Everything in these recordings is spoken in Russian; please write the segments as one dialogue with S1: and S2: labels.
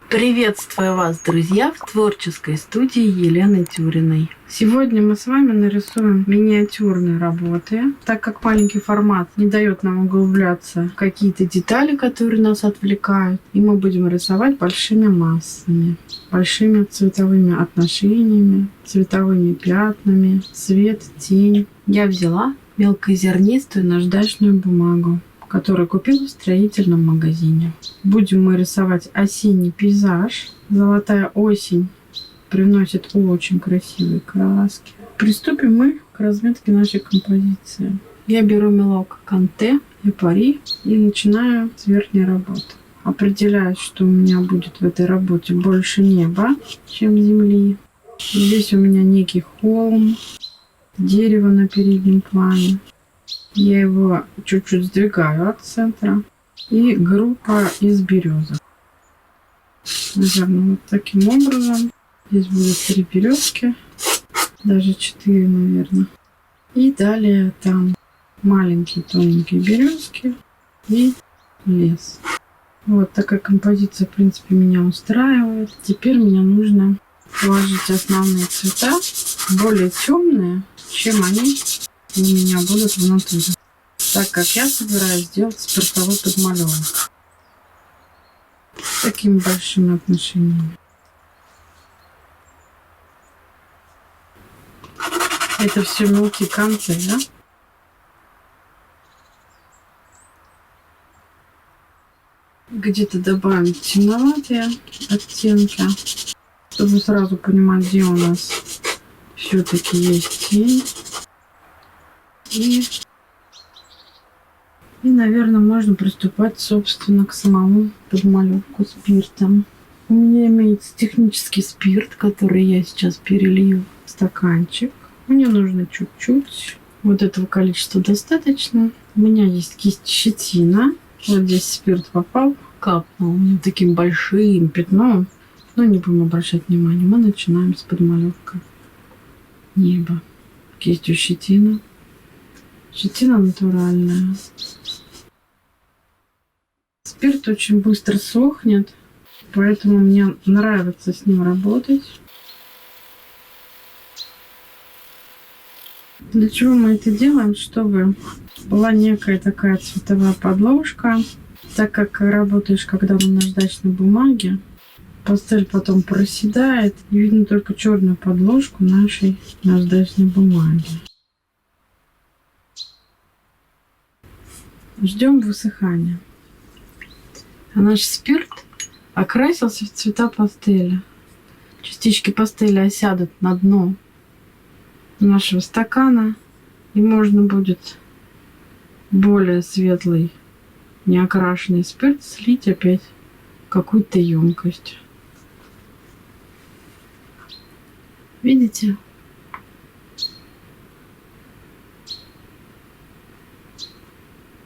S1: Приветствую вас, друзья, в творческой студии Елены Тюриной. Сегодня мы с вами нарисуем миниатюрные работы, так как маленький формат не дает нам углубляться в какие-то детали, которые нас отвлекают, и мы будем рисовать большими массами, большими цветовыми отношениями, цветовыми пятнами, свет, тень. Я взяла мелкозернистую наждачную бумагу, которую купила в строительном магазине. Будем мы рисовать осенний пейзаж. Золотая осень приносит очень красивые краски. Приступим мы к разметке нашей композиции. Я беру мелок Канте и Пари и начинаю с верхней работы. Определяю, что у меня будет в этой работе больше неба, чем земли. Здесь у меня некий холм, дерево на переднем плане. Я его чуть-чуть сдвигаю от центра. И группа из березок. Наверное, вот таким образом. Здесь будет 3 березки. Даже 4, наверное. И далее там маленькие тоненькие березки и лес. Вот такая композиция, в принципе, меня устраивает. Теперь мне нужно положить основные цвета, более темные, чем они у меня будут внутри, так как я собираюсь сделать спиртовой подмалевок с такими большими отношениями. Это все мелкие концы, да? Где-то добавим темноватые оттенки, чтобы сразу понимать, где у нас все-таки есть тень. И, наверное, можно приступать, собственно, к самому подмалевку спиртом. У меня имеется технический спирт, который я сейчас перелью в стаканчик. Мне нужно чуть-чуть. Вот этого количества достаточно. У меня есть кисть щетина. Вот здесь спирт попал, капнул мне таким большим пятном. Но не будем обращать внимания. Мы начинаем с подмалевки неба. Кистью щетина. Щетина натуральная. Спирт очень быстро сохнет, поэтому мне нравится с ним работать. Для чего мы это делаем? Чтобы была некая такая цветовая подложка. Так как работаешь, когда на наждачной бумаге, пастель потом проседает, и видно только черную подложку нашей наждачной бумаги. Ждем высыхания. А наш спирт окрасился в цвета пастели. Частички пастели осядут на дно нашего стакана, и можно будет более светлый, неокрашенный спирт слить опять в какую-то емкость. Видите?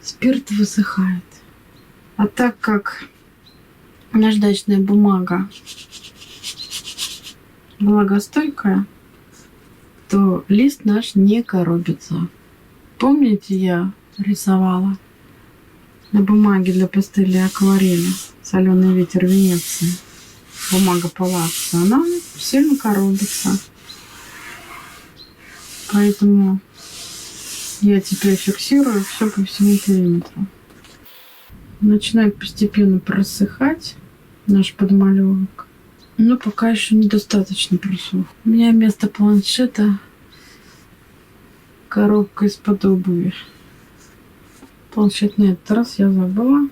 S1: Спирт высыхает. А так как наждачная бумага влагостойкая, то лист наш не коробится. Помните, я рисовала на бумаге для пастели акварели «Соленый ветер Венеции» бумага палаццо, она сильно коробится. Поэтому я теперь фиксирую все по всему периметру. Начинает постепенно просыхать наш подмалевок. Но пока еще недостаточно просох. У меня вместо планшета коробка из-под обуви. Планшет на этот раз я забыла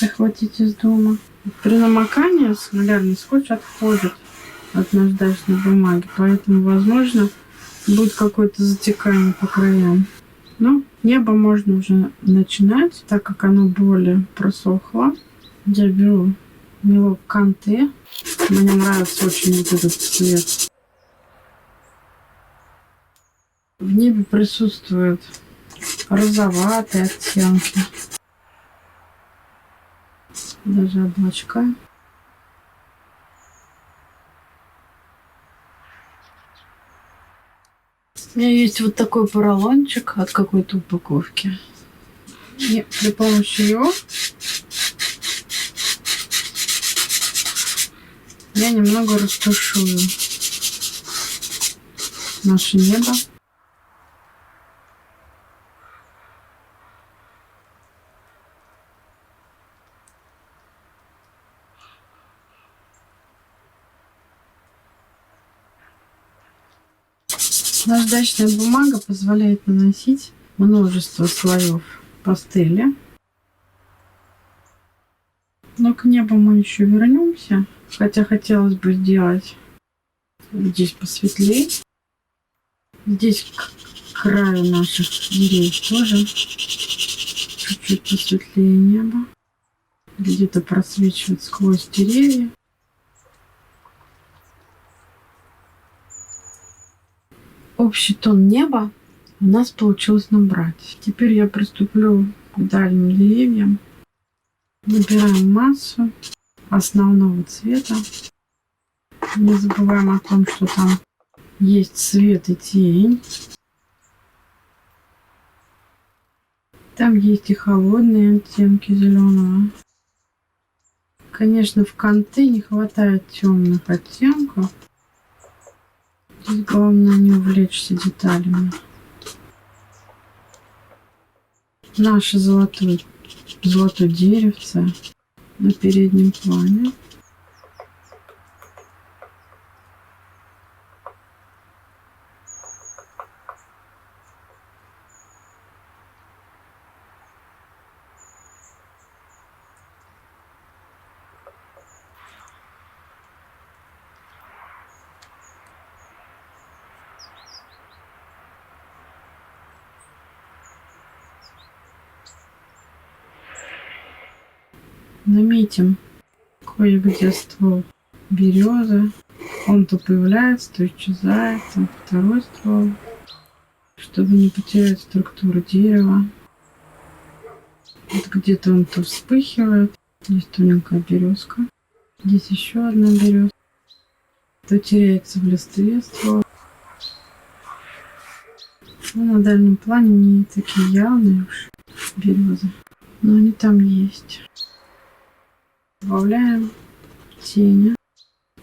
S1: захватить из дома. При намокании солярный скотч отходит от наждачной бумаги, поэтому, возможно, будет какое-то затекание по краям. Но небо можно уже начинать, так как оно более просохло. Я беру мелок Канте. Мне нравится очень вот этот цвет. В небе присутствуют розоватые оттенки. Даже облачка. У меня есть вот такой поролончик от какой-то упаковки. И при помощи его Я немного растушую наше небо. Наждачная бумага позволяет наносить множество слоев пастели. Но к небу мы еще вернемся, хотя хотелось бы сделать здесь посветлее. Здесь к краю наших деревьев тоже чуть-чуть посветлее небо. Где-то просвечивает сквозь деревья. Общий тон неба у нас получилось набрать. Теперь я приступлю к дальним деревьям. Набираем массу основного цвета. Не забываем о том, что там есть свет и тень. Там есть и холодные оттенки зеленого. Конечно, в канты не хватает темных оттенков. Здесь главное не увлечься деталями. Наше золотое деревце на переднем плане. Наметим кое-где ствол березы. Он то появляется, то исчезает. Там второй ствол, чтобы не потерять структуру дерева. Вот где-то он то вспыхивает. Здесь тоненькая березка. Здесь еще одна березка. То теряется в листве ствол. Но на дальнем плане не такие явные уж березы. Но они там есть. Добавляем тени,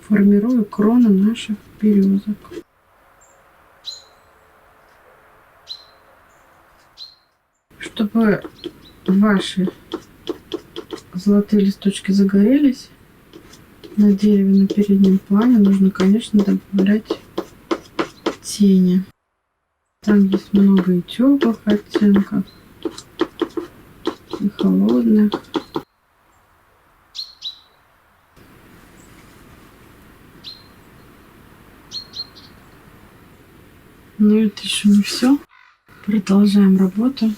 S1: формируя кроны наших березок. Чтобы ваши золотые листочки загорелись на дереве на переднем плане, нужно, конечно, добавлять тени. Там есть много и теплых оттенков, и холодных. Но это еще не все. Продолжаем работу.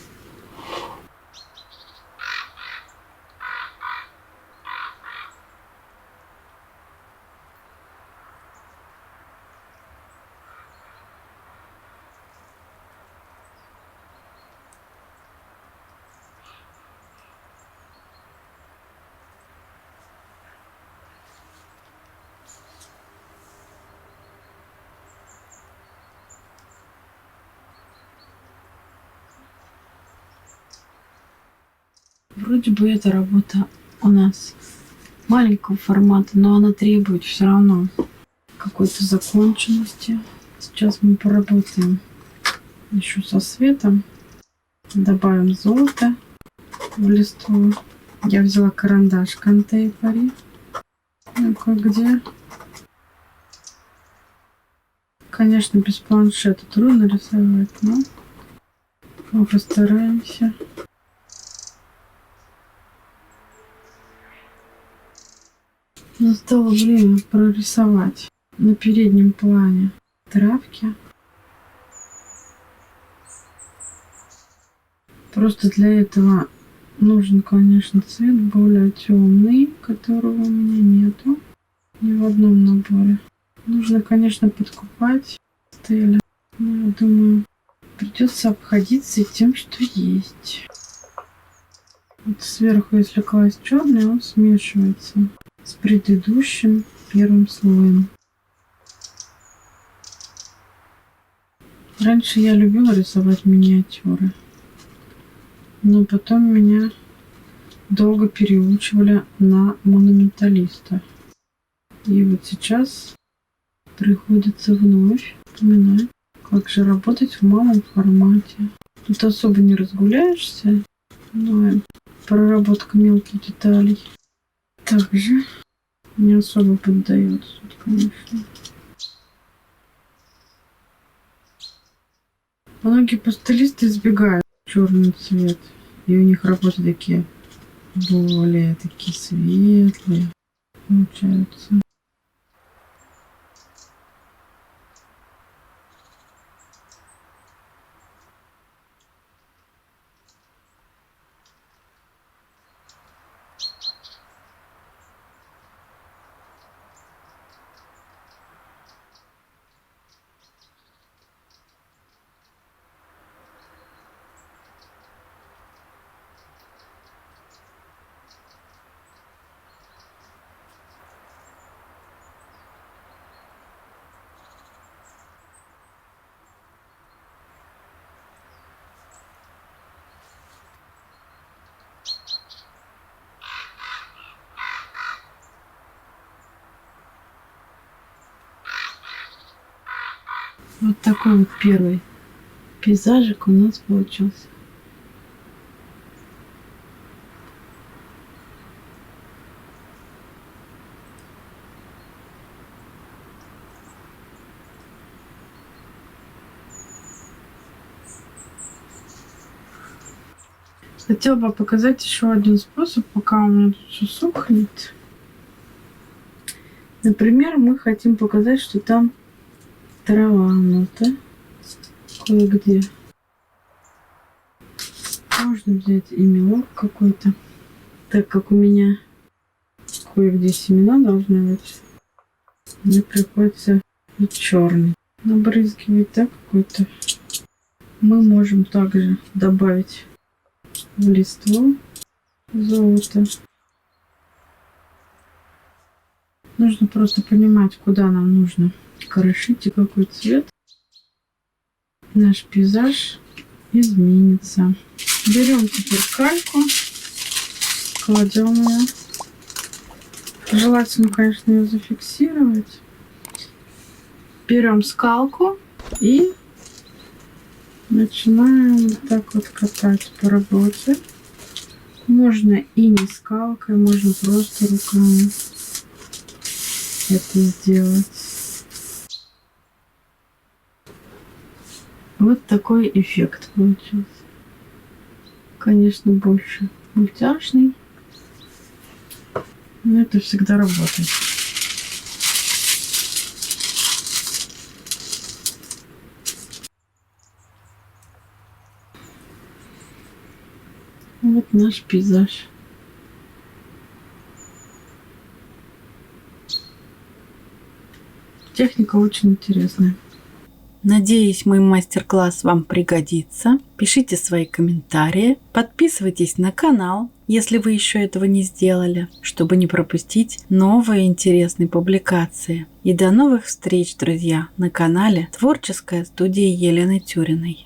S1: Вроде бы эта работа у нас маленького формата, но она требует все равно какой-то законченности. Сейчас мы поработаем еще со светом. Добавим золото в листву. Я взяла карандаш Contemporary. Ну, где? Конечно, без планшета трудно рисовать, но мы постараемся. Настало время прорисовать на переднем плане травки. Просто для этого нужен, конечно, цвет более темный, которого у меня нету ни в одном наборе. Нужно, конечно, подкупать стеля, но я думаю, придется обходиться тем, что есть. Вот сверху, если класть черный, он смешивается с предыдущим первым слоем. Раньше я любила рисовать миниатюры, но потом меня долго переучивали на монументалиста. И вот сейчас приходится вновь вспоминать, как же работать в малом формате. Тут особо не разгуляешься, но и проработка мелких деталей также не особо поддается, конечно. Многие пастелисты избегают черный цвет, и у них работы такие более такие светлые получаются. Вот такой вот первый пейзажик у нас получился. Хотела бы показать еще один способ, пока у меня тут все сохнет. Например, мы хотим показать, что там трава у нас, да? Кое-где. Можно взять и мелок какой-то. Так как у меня кое-где семена должны быть, мне приходится и черный набрызгивать, да, какой-то. Мы можем также добавить в листву золото. Нужно просто понимать, куда нам нужно крошить и какой цвет. Наш пейзаж изменится. Берем теперь кальку, кладем ее. Желательно, конечно, ее зафиксировать. Берем скалку и начинаем вот так вот катать по работе. Можно и не скалкой, можно просто руками это сделать. Вот такой эффект получился. Конечно, больше мультяшный, но это всегда работает. Вот наш пейзаж. Техника очень интересная.
S2: Надеюсь, мой мастер-класс вам пригодится. Пишите свои комментарии, подписывайтесь на канал, если вы еще этого не сделали, чтобы не пропустить новые интересные публикации. И до новых встреч, друзья, на канале Творческая студия Елены Тюриной.